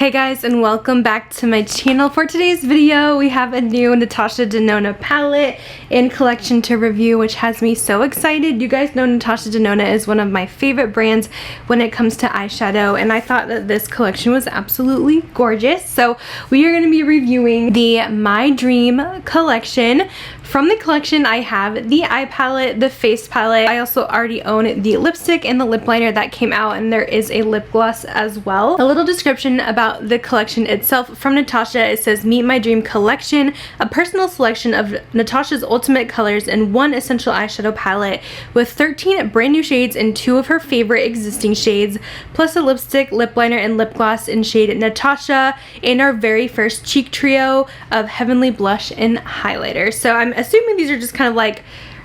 Hey guys, and welcome back to my channel. For today's video, we have a new Natasha Denona palette and collection to review, which has me so excited. You guys know Natasha Denona is one of my favorite brands when it comes to eyeshadow, and I thought that this collection was absolutely gorgeous. So we are going to be reviewing the My Dream collection. From the collection, I have the eye palette, the face palette. I also already own the lipstick and the lip liner that came out, and there is a lip gloss as well. A little description about the collection itself from Natasha. It says, "Meet My Dream Collection, a personal selection of Natasha's ultimate colors in one essential eyeshadow palette with 13 brand new shades and 2 of her favorite existing shades, plus a lipstick, lip liner, and lip gloss in shade Natasha, and our very first cheek trio of Heavenly Blush and highlighter." So I'm assuming these are just kind of like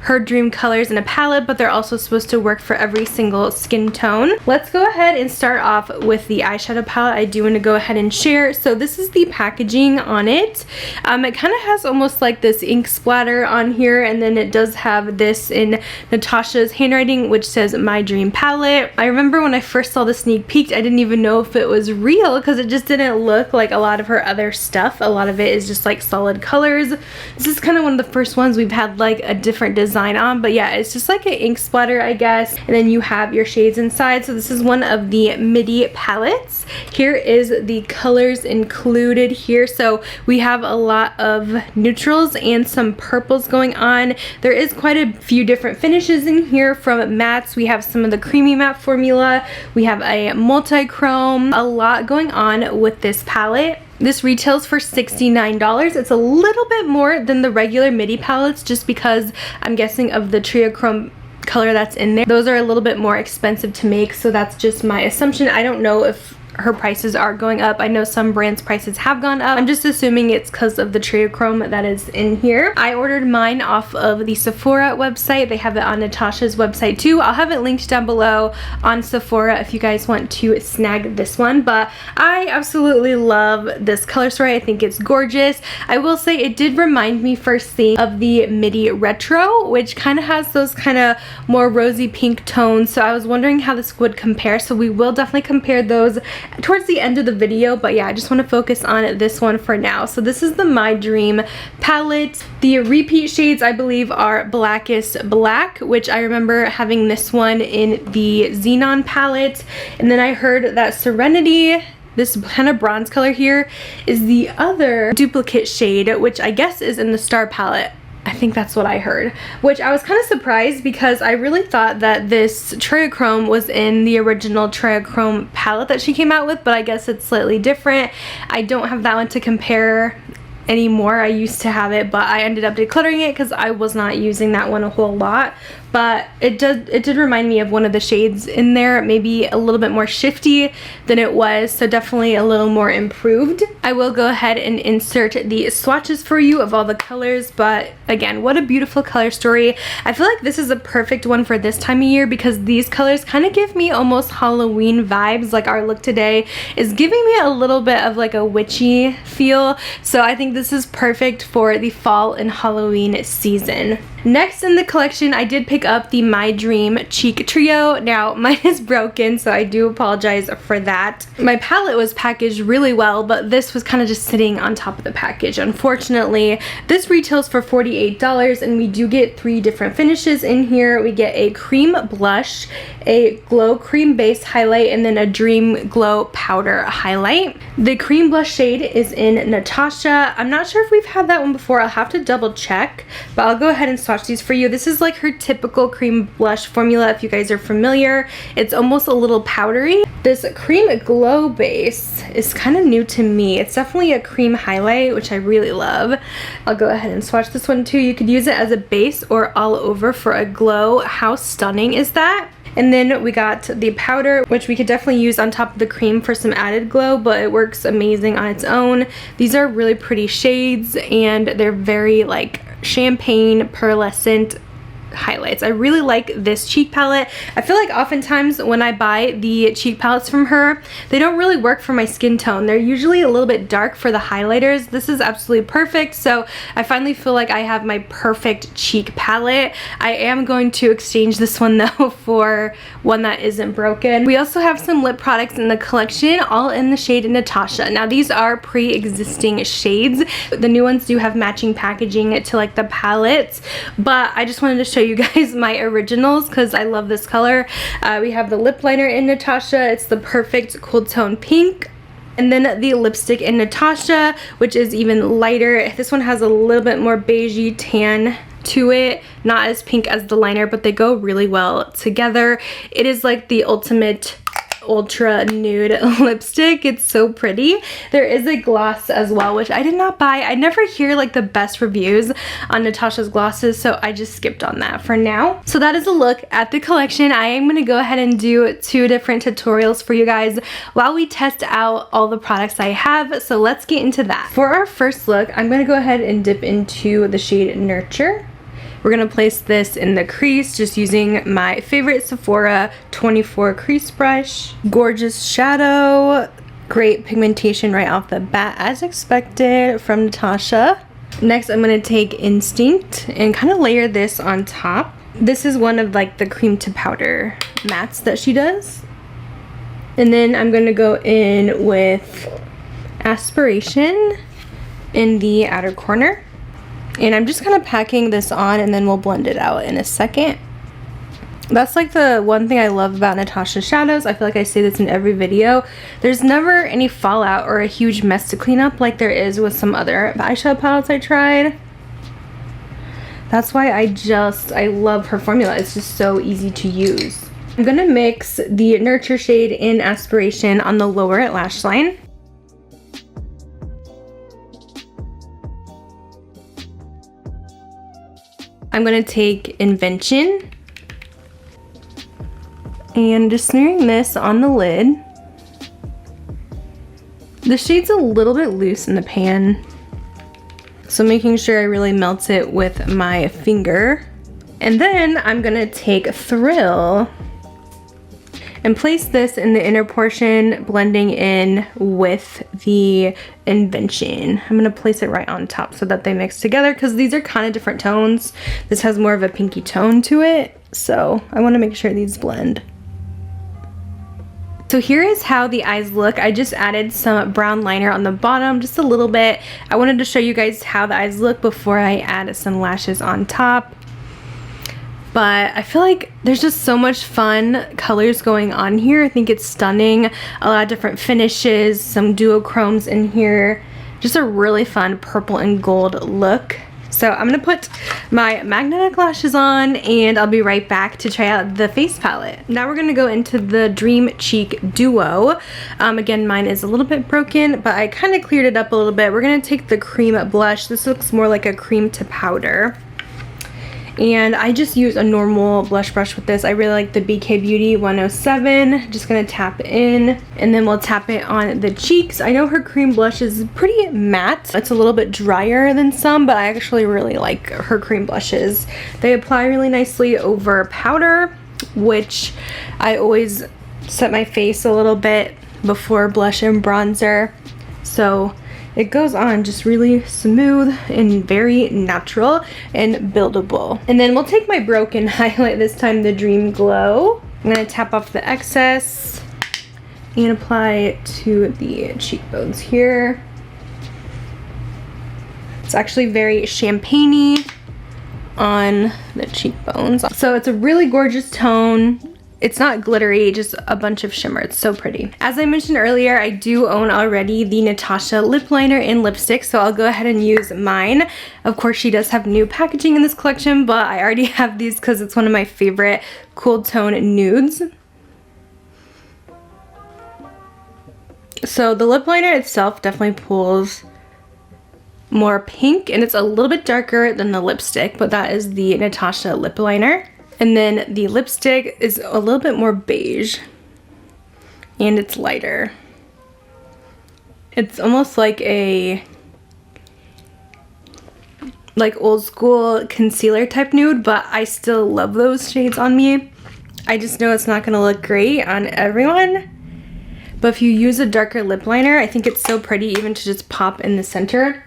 her dream colors in a palette, but they're also supposed to work for every single skin tone. Let's go ahead and start off with the eyeshadow palette. I do want to go ahead and share. So this is the packaging on it. It kind of has almost like this ink splatter on here, and then it does have this in Natasha's handwriting, which says My Dream Palette. I remember when I first saw the sneak peek, I didn't even know if it was real because it just didn't look like a lot of her other stuff. A lot of it is just like solid colors. This is kind of one of the first ones we've had like a different design on, but yeah, it's just like an ink splatter, I guess, and then you have your shades inside. So this is one of the midi palettes. Here is the colors included here. So we have a lot of neutrals and some purples going on. There is quite a few different finishes in here. From mattes, we have some of the creamy matte formula, we have a multi-chrome, a lot going on with this palette. This retails for $69. It's a little bit more than the regular midi palettes just because I'm guessing of the Triochrome color that's in there. Those are a little bit more expensive to make, so that's just my assumption. I don't know if her prices are going up. I know some brands' prices have gone up. I'm just assuming it's because of the Triochrome that is in here. I ordered mine off of the Sephora website. They have it on Natasha's website too. I'll have it linked down below on Sephora if you guys want to snag this one, but I absolutely love this color story. I think it's gorgeous. I will say it did remind me first thing of the Midi Retro, which kind of has those kind of more rosy pink tones, so I was wondering how this would compare, so we will definitely compare those towards the end of the video. But yeah, I just want to focus on this one for now. So this is the My Dream palette. The repeat shades I believe are Blackest Black, which I remember having this one in the Xenon palette, and then I heard that Serenity, this kind of bronze color here, is the other duplicate shade, which I guess is in the Star palette. I think that's what I heard, which I was kind of surprised because I really thought that this Triochrome was in the original Triochrome palette that she came out with, but I guess it's slightly different. I don't have that one to compare anymore. I used to have it, but I ended up decluttering it because I was not using that one a whole lot. But it did remind me of one of the shades in there, maybe a little bit more shifty than it was, so definitely a little more improved. I will go ahead and insert the swatches for you of all the colors, but again, what a beautiful color story. I feel like this is a perfect one for this time of year because these colors kind of give me almost Halloween vibes. Like our look today is giving me a little bit of like a witchy feel, so I think this is perfect for the fall and Halloween season. Next in the collection, I did pick up the My Dream Cheek Trio. Now, mine is broken, so I do apologize for that. My palette was packaged really well, but this was kind of just sitting on top of the package, unfortunately. This retails for $48, and we do get 3 different finishes in here. We get a cream blush, a glow cream base highlight, and then a dream glow powder highlight. The cream blush shade is in Natasha. I'm not sure if we've had that one before. I'll have to double check, but I'll go ahead and swatch these for you. This is like her typical cream blush formula if you guys are familiar. It's almost a little powdery. This cream glow base is kind of new to me. It's definitely a cream highlight, which I really love. I'll go ahead and swatch this one too. You could use it as a base or all over for a glow. How stunning is that? And then we got the powder, which we could definitely use on top of the cream for some added glow, but it works amazing on its own. These are really pretty shades, and they're very like champagne pearlescent highlights. I really like this cheek palette. I feel like oftentimes when I buy the cheek palettes from her, they don't really work for my skin tone. They're usually a little bit dark for the highlighters. This is absolutely perfect, so I finally feel like I have my perfect cheek palette. I am going to exchange this one though for one that isn't broken. We also have some lip products in the collection, all in the shade Natasha. Now these are pre-existing shades. The new ones do have matching packaging to like the palettes, but I just wanted to show you guys my originals because I love this color. We have the lip liner in Natasha. It's the perfect cool tone pink. And then the lipstick in Natasha, which is even lighter. This one has a little bit more beigey tan to it. Not as pink as the liner, but they go really well together. It is like the ultimate ultra nude lipstick. It's so pretty. There is a gloss as well, which I did not buy. I never hear like the best reviews on Natasha's glosses, so I just skipped on that for now. So that is a look at the collection. I am going to go ahead and do 2 different tutorials for you guys while we test out all the products I have, so let's get into that. For our first look, I'm going to go ahead and dip into the shade Nurture. We're going to place this in the crease just using my favorite Sephora 24 crease brush. Gorgeous shadow. Great pigmentation right off the bat as expected from Natasha. Next I'm going to take Instinct and kind of layer this on top. This is one of like the cream to powder mattes that she does. And then I'm going to go in with Aspiration in the outer corner. And I'm just kind of packing this on and then we'll blend it out in a second. That's like the one thing I love about Natasha shadows. I feel like I say this in every video. There's never any fallout or a huge mess to clean up like there is with some other eyeshadow palettes I tried. That's why I love her formula. It's just so easy to use. I'm gonna mix the Nurture shade in Aspiration on the lower lash line. I'm going to take Invention and just smearing this on the lid. The shade's a little bit loose in the pan, so making sure I really melt it with my finger. And then I'm going to take Thrill and place this in the inner portion, blending in with the Invention. I'm going to place it right on top so that they mix together because these are kind of different tones. This has more of a pinky tone to it, so I want to make sure these blend. So here is how the eyes look. I just added some brown liner on the bottom, just a little bit. I wanted to show you guys how the eyes look before I add some lashes on top. But I feel like there's just so much fun colors going on here. I think it's stunning. A lot of different finishes, some duochromes in here. Just a really fun purple and gold look. So I'm gonna put my magnetic lashes on and I'll be right back to try out the face palette. Now we're gonna go into the Dream Cheek Duo. Again, mine is a little bit broken, but I kind of cleared it up a little bit. We're gonna take the cream blush. This looks more like a cream to powder. And I just use a normal blush brush with this. I really like the BK Beauty 107. Just gonna tap in and then we'll tap it on the cheeks. I know her cream blush is pretty matte. It's a little bit drier than some, but I actually really like her cream blushes. They apply really nicely over powder, which I always set my face a little bit before blush and bronzer. So it goes on just really smooth and very natural and buildable. And then we'll take my broken highlight, this time the Dream Glow. I'm gonna tap off the excess and apply it to the cheekbones here. It's actually very champagne-y on the cheekbones. So it's a really gorgeous tone. It's not glittery, just a bunch of shimmer. It's so pretty. As I mentioned earlier, I do own already the Natasha lip liner and lipstick, so I'll go ahead and use mine. Of course, she does have new packaging in this collection, but I already have these because it's one of my favorite cool tone nudes. So the lip liner itself definitely pulls more pink, and it's a little bit darker than the lipstick, but that is the Natasha lip liner. And then the lipstick is a little bit more beige and it's lighter. It's almost like a like old school concealer type nude, but I still love those shades on me. I just know it's not gonna look great on everyone. But if you use a darker lip liner, I think it's so pretty even to just pop in the center.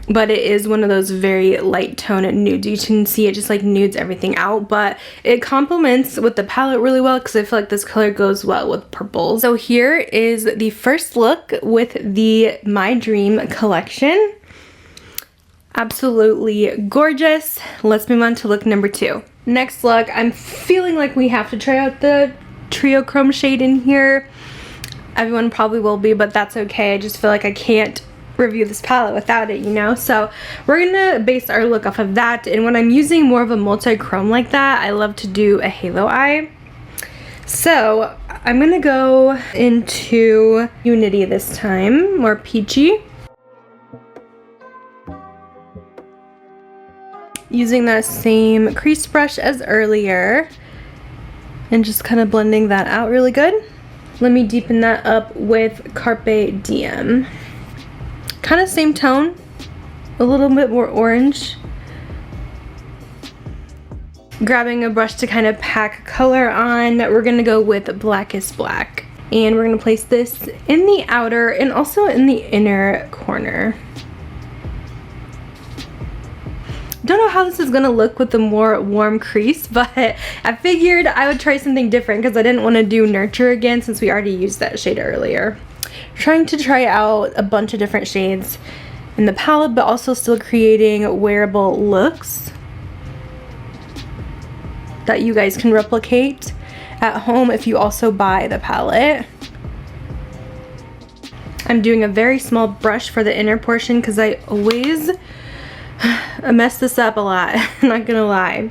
But it is one of those very light tone nudes. You can see it just like nudes everything out, but it complements with the palette really well because I feel like this color goes well with purples. So here is the first look with the My Dream collection. Absolutely gorgeous. Let's move on to look number 2. Next look, I'm feeling like we have to try out the Trio Chrome shade in here. Everyone probably will be, but that's okay. I just feel like I can't review this palette without it, you know? So we're gonna base our look off of that. And when I'm using more of a multi-chrome like that, I love to do a halo eye. So I'm gonna go into Unity this time, more peachy. Using that same crease brush as earlier and just kind of blending that out really good. Let me deepen that up with Carpe Diem. Kind of same tone, a little bit more orange. Grabbing a brush to kind of pack color on, we're gonna go with Blackest Black. And we're gonna place this in the outer and also in the inner corner. Don't know how this is gonna look with the more warm crease, but I figured I would try something different because I didn't want to do Nurture again since we already used that shade earlier. Trying to try out a bunch of different shades in the palette, but also still creating wearable looks that you guys can replicate at home if you also buy the palette. I'm doing a very small brush for the inner portion because I always mess this up a lot, not gonna lie.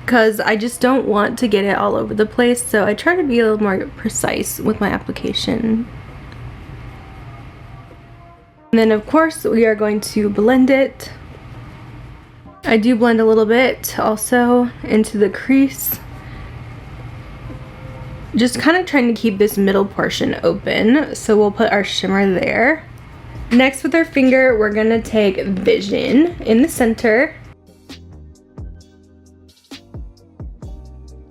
Because I just don't want to get it all over the place, so I try to be a little more precise with my application. And then of course we are going to blend it. I do blend a little bit also into the crease. Just kind of trying to keep this middle portion open, so we'll put our shimmer there. Next with our finger, we're gonna take Vision in the center.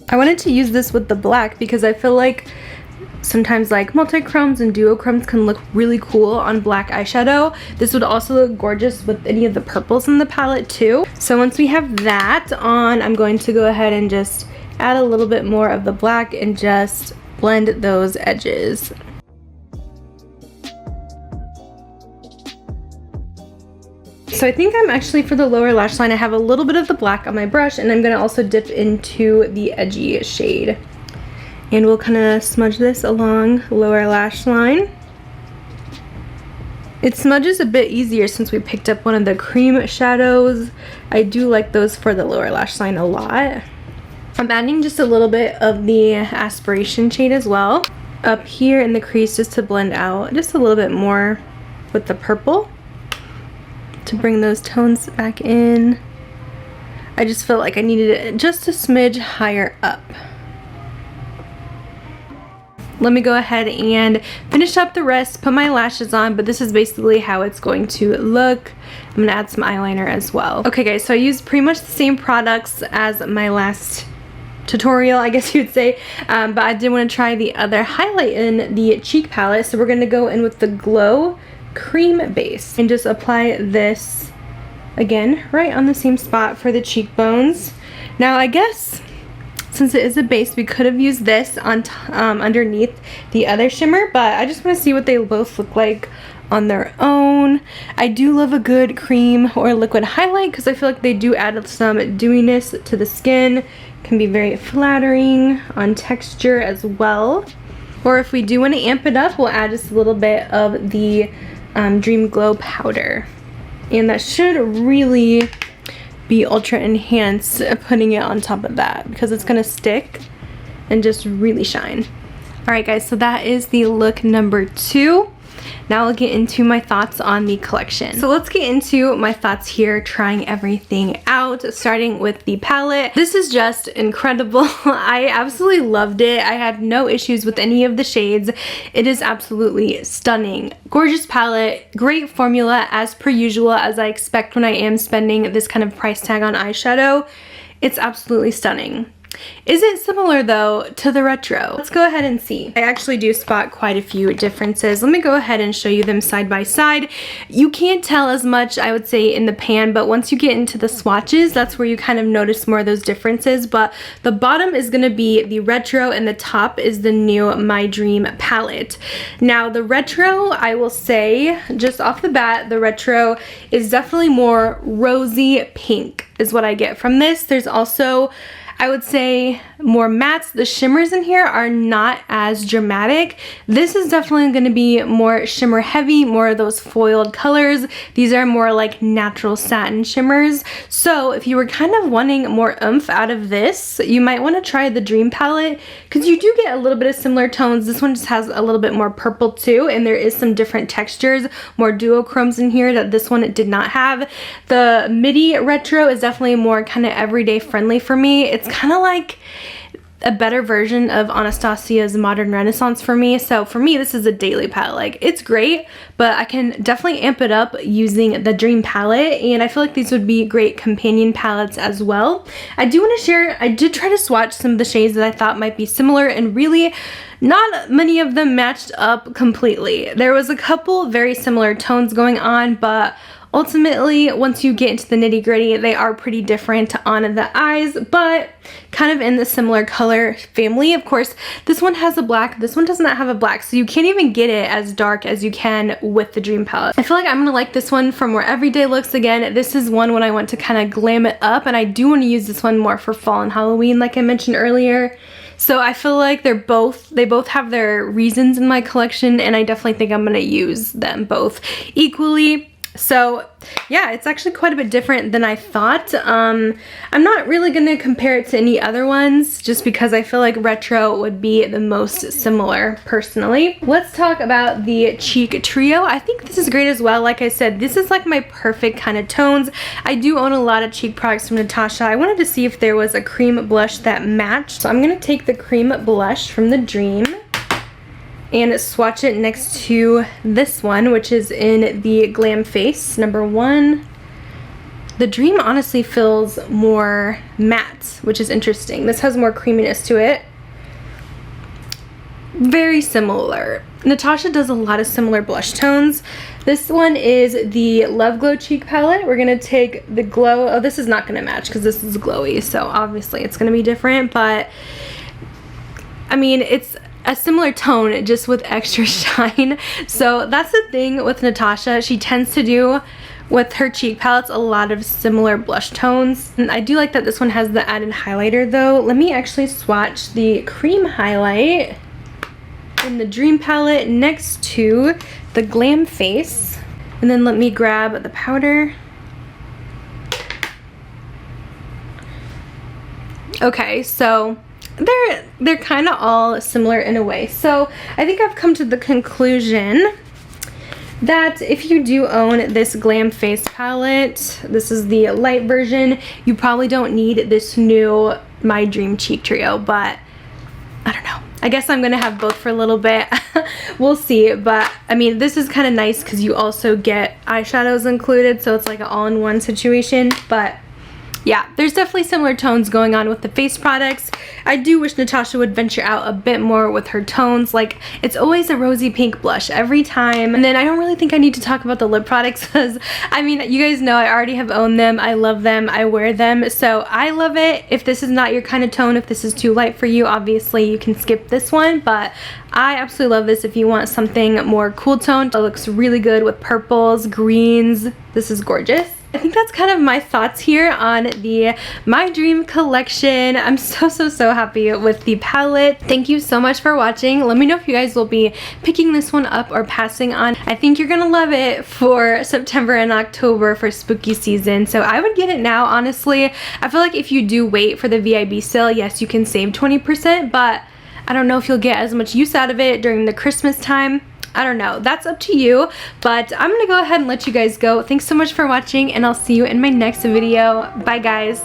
I wanted to use this with the black because I feel like sometimes like multi-chromes and duochromes can look really cool on black eyeshadow. This would also look gorgeous with any of the purples in the palette too. So once we have that on, I'm going to go ahead and just add a little bit more of the black and just blend those edges. So I think I'm actually, for the lower lash line, I have a little bit of the black on my brush, and I'm going to also dip into the edgy shade. And we'll kind of smudge this along lower lash line. It smudges a bit easier since we picked up one of the cream shadows. I do like those for the lower lash line a lot. I'm adding just a little bit of the Aspiration shade as well up here in the crease just to blend out just a little bit more with the purple, to bring those tones back in. I just felt like I needed it just a smidge higher up. Let me go ahead and finish up the rest, put my lashes on, but this is basically how it's going to look. I'm gonna add some eyeliner as well. Okay guys, so I used pretty much the same products as my last tutorial, I guess you'd say, but I did want to try the other highlight in the cheek palette, so we're gonna go in with the Glow Cream base and just apply this again right on the same spot for the cheekbones. Now I guess since it is a base, we could have used this on underneath the other shimmer, but I just want to see what they both look like on their own. I do love a good cream or liquid highlight because I feel like they do add some dewiness to the skin, can be very flattering on texture as well. Or if we do want to amp it up, we'll add just a little bit of the Dream Glow powder, and that should really be ultra enhanced putting it on top of that because it's gonna stick and just really shine. Alright guys, so that is the look number 2. now I'll get into my thoughts on the collection. So let's get into my thoughts here, trying everything out, starting with the palette. This is just incredible. I absolutely loved it. I had no issues with any of the shades. It is absolutely stunning. Gorgeous palette, great formula as per usual, as I expect when I am spending this kind of price tag on eyeshadow. It's absolutely stunning. Is it similar though to the retro? Let's go ahead and see. I actually do spot quite a few differences. Let me go ahead and show you them side by side. You can't tell as much, I would say, in the pan, but once you get into the swatches, that's where you kind of notice more of those differences. But the bottom is going to be the retro and the top is the new My Dream palette. Now the retro, I will say just off the bat, the retro is definitely more rosy pink is what I get from this. There's also, I would say, more mattes. The shimmers in here are not as dramatic. This is definitely going to be more shimmer heavy, more of those foiled colors. These are more like natural satin shimmers. So if you were kind of wanting more oomph out of this, you might want to try the Dream palette, because you do get a little bit of similar tones. This one just has a little bit more purple too, and there is some different textures, more duochromes in here that this one did not have. The midi retro is definitely more kind of everyday friendly for me. It's kind of like a better version of Anastasia's Modern Renaissance for me. So for me, this is a daily palette. Like, it's great, but I can definitely amp it up using the Dream palette, and I feel like these would be great companion palettes as well. I do want to share, I did try to swatch some of the shades that I thought might be similar, and really not many of them matched up completely. There was a couple very similar tones going on, but ultimately, once you get into the nitty-gritty, they are pretty different on the eyes, but kind of in the similar color family. Of course, this one has a black, this one does not have a black, so you can't even get it as dark as you can with the Dream palette. I feel like I'm gonna like this one for more everyday looks. Again, this is one when I want to kind of glam it up, and I do want to use this one more for fall and Halloween, like I mentioned earlier. So I feel like they both have their reasons in my collection, and I definitely think I'm gonna use them both equally. So yeah, it's actually quite a bit different than I thought. I'm not really going to compare it to any other ones just because I feel like retro would be the most similar personally. Let's talk about the cheek trio. I think this is great as well. Like I said, this is like my perfect kind of tones. I do own a lot of cheek products from Natasha. I wanted to see if there was a cream blush that matched. So I'm going to take the cream blush from the Dream and swatch it next to this one, which is in the Glam Face #1. The Dream honestly feels more matte, which is interesting. This has more creaminess to it. Very similar. Natasha does a lot of similar blush tones. This one is the Love Glow Cheek Palette. We're gonna take the Glow, oh, this is not gonna match because this is glowy, so obviously it's gonna be different, but I mean, it's a similar tone, just with extra shine. So that's the thing with Natasha. She tends to do, with her cheek palettes, a lot of similar blush tones. And I do like that this one has the added highlighter though. Let me actually swatch the cream highlight in the Dream palette next to the Glam Face. And then let me grab the powder. Okay, so they're kind of all similar in a way. So I think I've come to the conclusion that if you do own this Glam Face palette, this is the light version, you probably don't need this new My Dream Cheek Trio, but I don't know. I guess I'm gonna have both for a little bit. We'll see, but I mean, this is kind of nice because you also get eyeshadows included, so it's like an all-in-one situation. But yeah, there's definitely similar tones going on with the face products. I do wish Natasha would venture out a bit more with her tones. Like, it's always a rosy pink blush every time. And then I don't really think I need to talk about the lip products because, I mean, you guys know I already have owned them. I love them. I wear them. So I love it. If this is not your kind of tone, if this is too light for you, obviously you can skip this one. But I absolutely love this if you want something more cool toned. It looks really good with purples, greens. This is gorgeous. I think that's kind of my thoughts here on the My Dream collection. I'm so happy with the palette. Thank you so much for watching. Let me know if you guys will be picking this one up or passing on. I think you're gonna love it for September and October for spooky season, so I would get it now, honestly. I feel like if you do wait for the VIB sale, yes, you can save 20%, but I don't know if you'll get as much use out of it during the Christmas time. I don't know. That's up to you, but I'm gonna go ahead and let you guys go. Thanks so much for watching, and I'll see you in my next video. Bye, guys.